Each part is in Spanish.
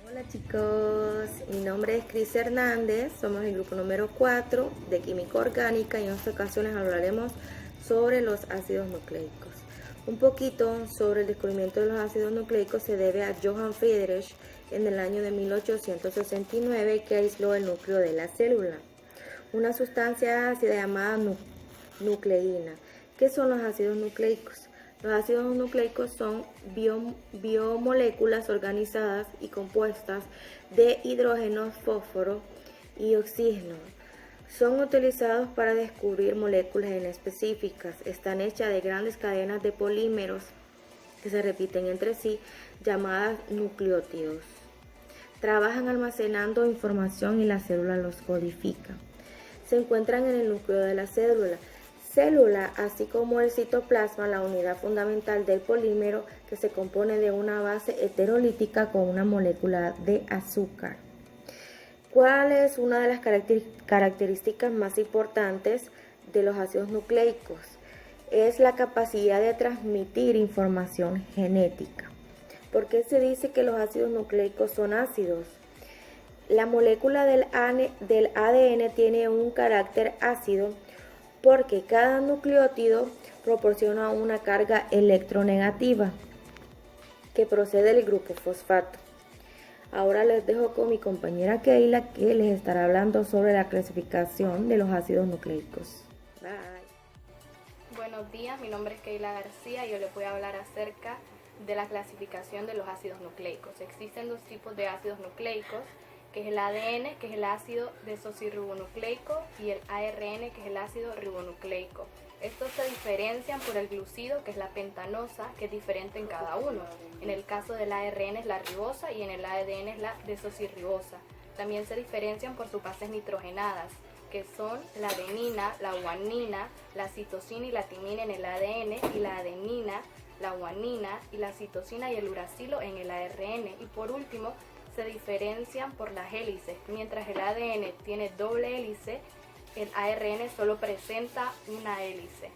Hola chicos, mi nombre es Cris Hernández, somos el grupo número 4 de Química Orgánica y en esta ocasión les hablaremos sobre los ácidos nucleicos. Un poquito sobre el descubrimiento de los ácidos nucleicos se debe a Johann Friedrich en el año de 1869 que aisló el núcleo de la célula, una sustancia ácida llamada nucleína. ¿Qué son los ácidos nucleicos? Los ácidos nucleicos son biomoléculas organizadas y compuestas de hidrógeno, fósforo y oxígeno. Son utilizados para descubrir moléculas específicas. Están hechas de grandes cadenas de polímeros que se repiten entre sí, llamadas nucleótidos. Trabajan almacenando información y la célula los codifica. Se encuentran en el núcleo de la célula, así como el citoplasma, la unidad fundamental del polímero que se compone de una base heterolítica con una molécula de azúcar. ¿Cuál es una de las características más importantes de los ácidos nucleicos? Es la capacidad de transmitir información genética. ¿Por qué se dice que los ácidos nucleicos son ácidos? La molécula del ADN tiene un carácter ácido porque cada nucleótido proporciona una carga electronegativa que procede del grupo fosfato. Ahora les dejo con mi compañera Keila, que les estará hablando sobre la clasificación de los ácidos nucleicos. Bye. Buenos días, mi nombre es Keila García y yo les voy a hablar acerca de la clasificación de los ácidos nucleicos. Existen dos tipos de ácidos nucleicos, que es el ADN, que es el ácido desoxirribonucleico, y el ARN, que es el ácido ribonucleico. Estos se diferencian por el glucido, que es la pentanosa, que es diferente en cada uno. En el caso del ARN es la ribosa y en el ADN es la desoxirribosa. También se diferencian por sus bases nitrogenadas, que son la adenina, la guanina, la citosina y la timina en el ADN, y la adenina, la guanina y la citosina y el uracilo en el ARN. Y por último, se diferencian por las hélices. Mientras el ADN tiene doble hélice, el ARN solo presenta una hélice.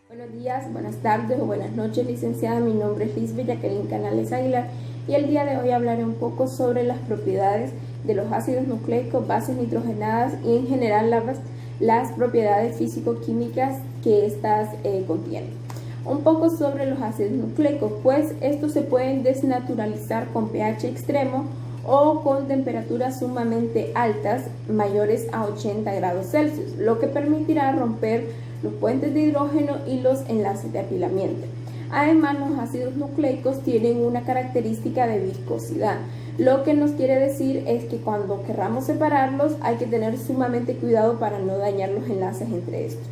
Buenos días, buenas tardes o buenas noches, licenciada. Mi nombre es Lisbeth Jacqueline Canales Aguilar y el día de hoy hablaré un poco sobre las propiedades de los ácidos nucleicos, bases nitrogenadas y en general las propiedades físico-químicas que éstas contienen. Un poco sobre los ácidos nucleicos, pues estos se pueden desnaturalizar con pH extremo o con temperaturas sumamente altas, mayores a 80 grados Celsius, lo que permitirá romper los puentes de hidrógeno y los enlaces de apilamiento. Además, los ácidos nucleicos tienen una característica de viscosidad, lo que nos quiere decir es que cuando querramos separarlos hay que tener sumamente cuidado para no dañar los enlaces entre estos.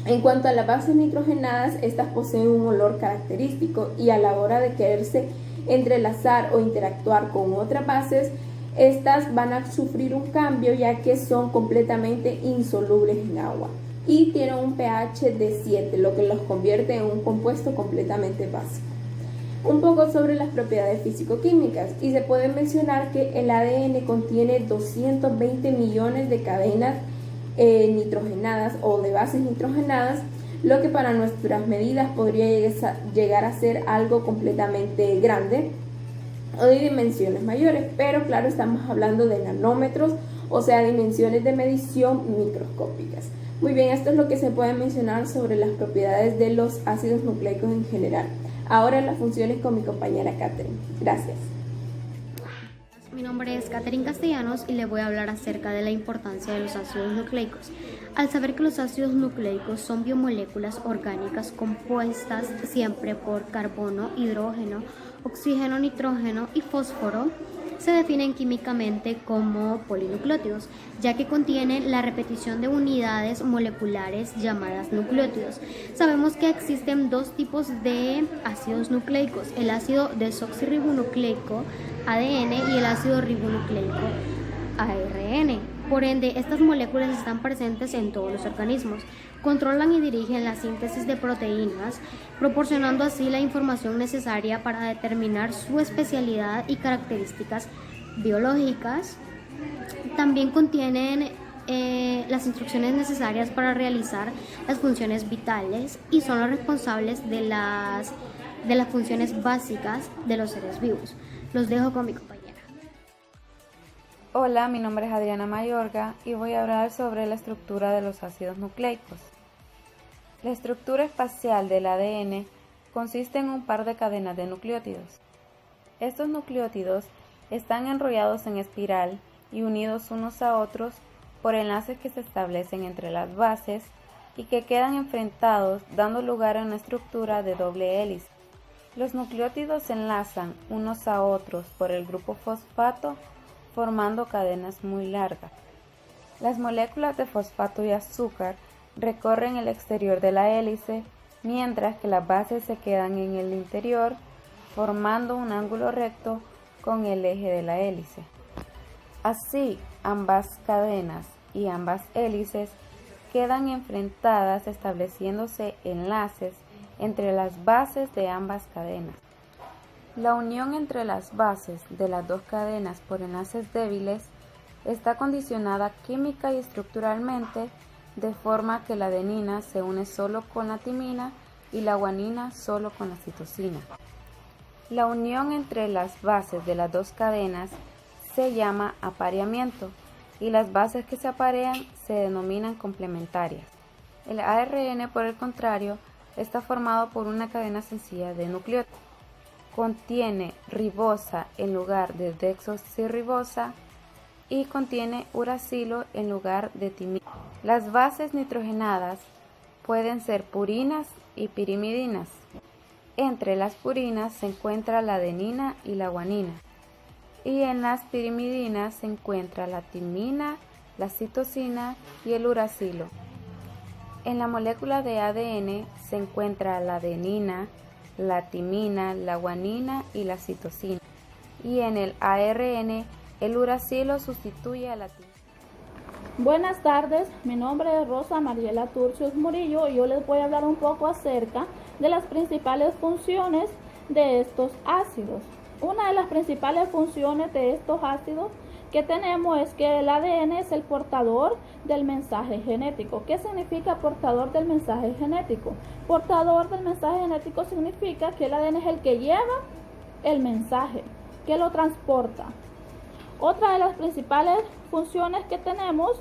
En cuanto a las bases nitrogenadas, estas poseen un olor característico y a la hora de quererse entrelazar o interactuar con otras bases, estas van a sufrir un cambio ya que son completamente insolubles en agua y tienen un pH de 7, lo que los convierte en un compuesto completamente básico. Un poco sobre las propiedades físico-químicas, y se puede mencionar que el ADN contiene 220 millones de cadenas nitrogenadas o de bases nitrogenadas, lo que para nuestras medidas podría llegar a ser algo completamente grande o de dimensiones mayores, pero claro, estamos hablando de nanómetros, o sea, dimensiones de medición microscópicas. Muy bien, esto es lo que se puede mencionar sobre las propiedades de los ácidos nucleicos en general. Ahora las funciones con mi compañera Catherine. Gracias. Mi nombre es Catherine Castellanos y le voy a hablar acerca de la importancia de los ácidos nucleicos. Al saber que los ácidos nucleicos son biomoléculas orgánicas compuestas siempre por carbono, hidrógeno, oxígeno, nitrógeno y fósforo, se definen químicamente como polinucleótidos, ya que contienen la repetición de unidades moleculares llamadas nucleótidos. Sabemos que existen dos tipos de ácidos nucleicos, el ácido desoxirribonucleico, ADN, y el ácido ribonucleico, ARN. Por ende, estas moléculas están presentes en todos los organismos, controlan y dirigen la síntesis de proteínas, proporcionando así la información necesaria para determinar su especialidad y características biológicas. También contienen las instrucciones necesarias para realizar las funciones vitales y son los responsables de las funciones básicas de los seres vivos. Los dejo con mi compañera. Hola, mi nombre es Adriana Mayorga y voy a hablar sobre la estructura de los ácidos nucleicos. La estructura espacial del ADN consiste en un par de cadenas de nucleótidos. Estos nucleótidos están enrollados en espiral y unidos unos a otros por enlaces que se establecen entre las bases y que quedan enfrentados, dando lugar a una estructura de doble hélice. Los nucleótidos se enlazan unos a otros por el grupo fosfato, formando cadenas muy largas. Las moléculas de fosfato y azúcar recorren el exterior de la hélice, mientras que las bases se quedan en el interior, formando un ángulo recto con el eje de la hélice. Así, ambas cadenas y ambas hélices quedan enfrentadas, estableciéndose enlaces entre las bases de ambas cadenas. La unión entre las bases de las dos cadenas por enlaces débiles está condicionada química y estructuralmente, de forma que la adenina se une solo con la timina y la guanina solo con la citosina. La unión entre las bases de las dos cadenas se llama apareamiento y las bases que se aparean se denominan complementarias. El ARN, por el contrario, está formado por una cadena sencilla de nucleótidos. Contiene ribosa en lugar de desoxirribosa y contiene uracilo en lugar de timina. Las bases nitrogenadas pueden ser purinas y pirimidinas. Entre las purinas se encuentra la adenina y la guanina, y en las pirimidinas se encuentra la timina, la citosina y el uracilo. En la molécula de ADN se encuentra la adenina, la timina, la guanina y la citosina, y en el ARN el uracilo sustituye a la timina. Buenas tardes, mi nombre es Rosa Mariela Turcios Murillo y yo les voy a hablar un poco acerca de las principales funciones de estos ácidos. Una de las principales funciones de estos ácidos que tenemos es que el ADN es el portador del mensaje genético. ¿Qué significa portador del mensaje genético? Portador del mensaje genético significa que el ADN es el que lleva el mensaje, que lo transporta. Otra de las principales funciones que tenemos,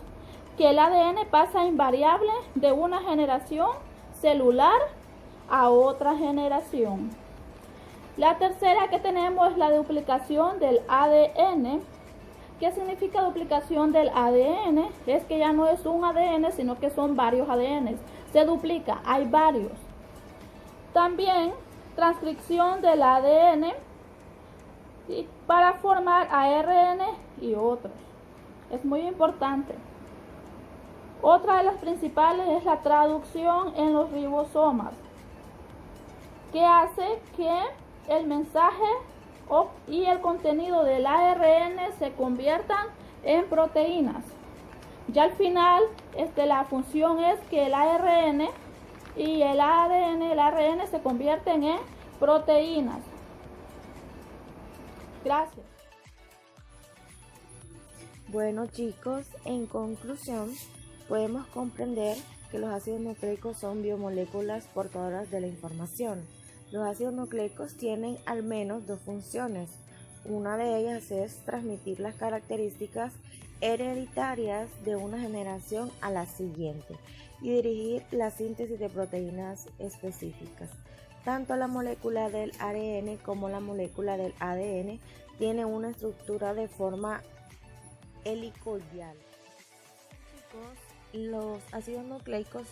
que el ADN pasa invariable de una generación celular a otra generación. La tercera que tenemos es la duplicación del ADN. ¿Qué significa duplicación del ADN? Es que ya no es un ADN, sino que son varios ADN. Se duplica, hay varios. También transcripción del ADN para formar ARN y otros. Es muy importante. Otra de las principales es la traducción en los ribosomas, que hace que el mensaje y el contenido del ARN se conviertan en proteínas. Ya al final, la función es que el ARN y el ARN se convierten en proteínas. Gracias. Bueno chicos, en conclusión, podemos comprender que los ácidos nucleicos son biomoléculas portadoras de la información. Los ácidos nucleicos tienen al menos dos funciones. Una de ellas es transmitir las características hereditarias de una generación a la siguiente y dirigir la síntesis de proteínas específicas. Tanto la molécula del ARN como la molécula del ADN tienen una estructura de forma helicoidal. Los ácidos nucleicos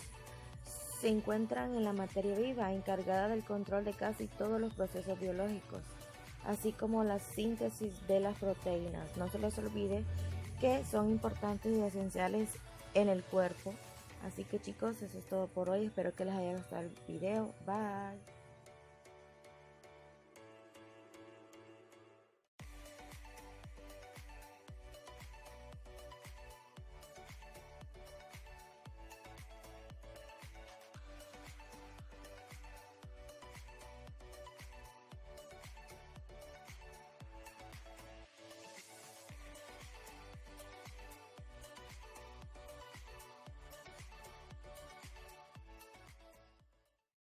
se encuentran en la materia viva, encargada del control de casi todos los procesos biológicos, así como la síntesis de las proteínas. No se les olvide que son importantes y esenciales en el cuerpo. Así que chicos, eso es todo por hoy. Espero que les haya gustado el video. Bye.